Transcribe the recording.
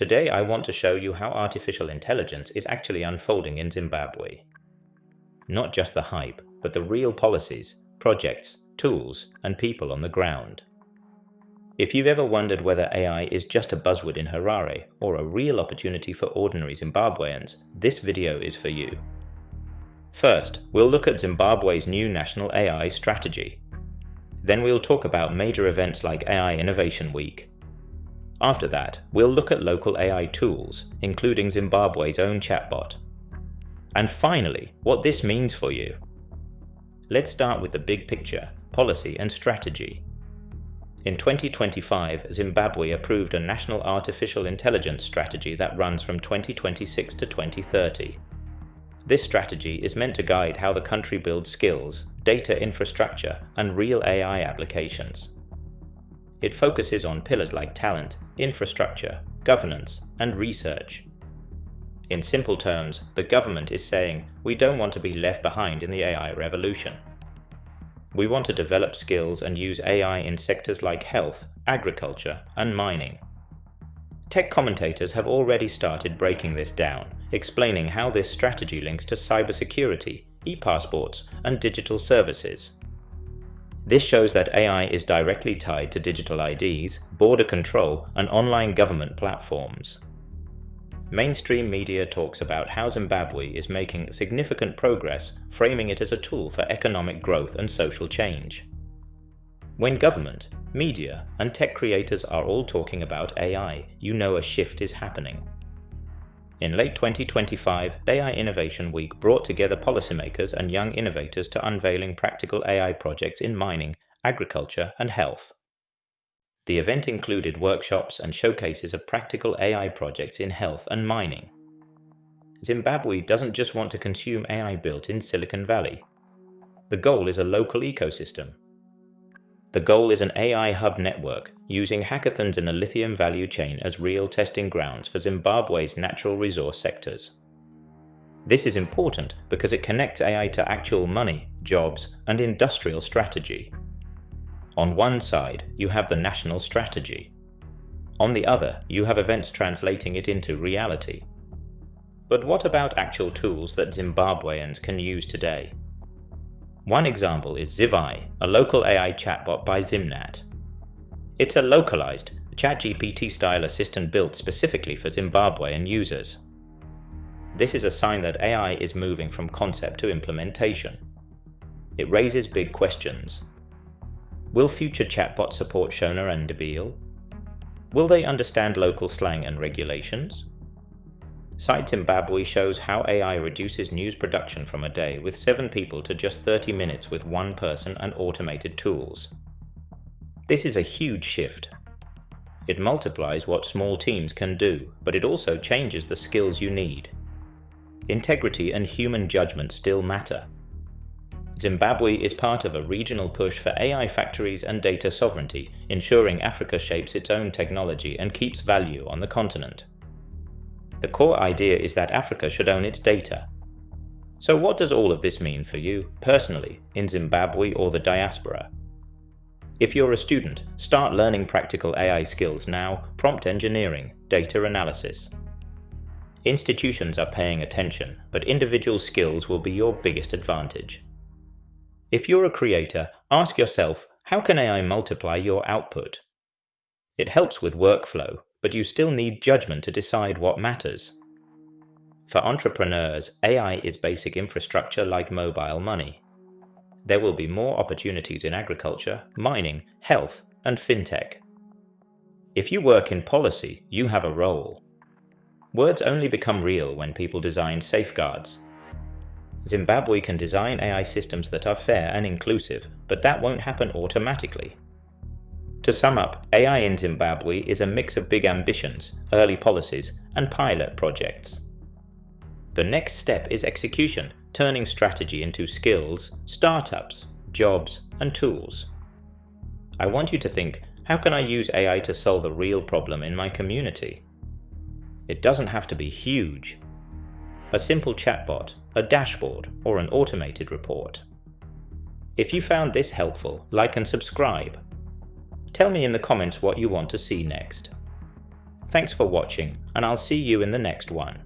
Today I want to show you how artificial intelligence is actually unfolding in Zimbabwe. Not just the hype, but the real policies, projects, tools, and people on the ground. If you've ever wondered whether AI is just a buzzword in Harare or a real opportunity for ordinary Zimbabweans, this video is for you. First, we'll look at Zimbabwe's new national AI strategy. Then we'll talk about major events like AI Innovation Week. After that, we'll look at local AI tools, including Zimbabwe's own chatbot. And finally, what this means for you. Let's start with the big picture, policy and strategy. In 2025, Zimbabwe approved a national artificial intelligence strategy that runs from 2026 to 2030. This strategy is meant to guide how the country builds skills, data infrastructure, and real AI applications. It focuses on pillars like talent, infrastructure, governance, and research. In simple terms, the government is saying, we don't want to be left behind in the AI revolution. We want to develop skills and use AI in sectors like health, agriculture, and mining. Tech commentators have already started breaking this down, explaining how this strategy links to cybersecurity, e-passports, and digital services. This shows that AI is directly tied to digital IDs, border control, and online government platforms. Mainstream media talks about how Zimbabwe is making significant progress, framing it as a tool for economic growth and social change. When government, media, and tech creators are all talking about AI, you know a shift is happening. In late 2025, AI Innovation Week brought together policymakers and young innovators to unveiling practical AI projects in mining, agriculture, and health. The event included workshops and showcases of practical AI projects in health and mining. Zimbabwe doesn't just want to consume AI built in Silicon Valley. The goal is a local ecosystem. The goal is an AI hub network, using hackathons in the lithium value chain as real testing grounds for Zimbabwe's natural resource sectors. This is important because it connects AI to actual money, jobs, and industrial strategy. On one side, you have the national strategy. On the other, you have events translating it into reality. But what about actual tools that Zimbabweans can use today? One example is Zivai, a local AI chatbot by Zimnat. It's a localized, ChatGPT-style assistant built specifically for Zimbabwean users. This is a sign that AI is moving from concept to implementation. It raises big questions. Will future chatbots support Shona and Debil? Will they understand local slang and regulations? Site Zimbabwe shows how AI reduces news production from a day with 7 people to just 30 minutes with one person and automated tools. This is a huge shift. It multiplies what small teams can do, but it also changes the skills you need. Integrity and human judgment still matter. Zimbabwe is part of a regional push for AI factories and data sovereignty, ensuring Africa shapes its own technology and keeps value on the continent. The core idea is that Africa should own its data. So what does all of this mean for you, personally, in Zimbabwe or the diaspora? If you're a student, start learning practical AI skills now, prompt engineering, data analysis. Institutions are paying attention, but individual skills will be your biggest advantage. If you're a creator, ask yourself, how can AI multiply your output? It helps with workflow, but you still need judgment to decide what matters. For entrepreneurs, AI is basic infrastructure like mobile money. There will be more opportunities in agriculture, mining, health, and fintech. If you work in policy, you have a role. Words only become real when people design safeguards. Zimbabwe can design AI systems that are fair and inclusive, but that won't happen automatically. To sum up, AI in Zimbabwe is a mix of big ambitions, early policies, and pilot projects. The next step is execution, turning strategy into skills, startups, jobs, and tools. I want you to think, how can I use AI to solve a real problem in my community? It doesn't have to be huge. A simple chatbot, a dashboard, or an automated report. If you found this helpful, like and subscribe. Tell me in the comments what you want to see next. Thanks for watching, and I'll see you in the next one.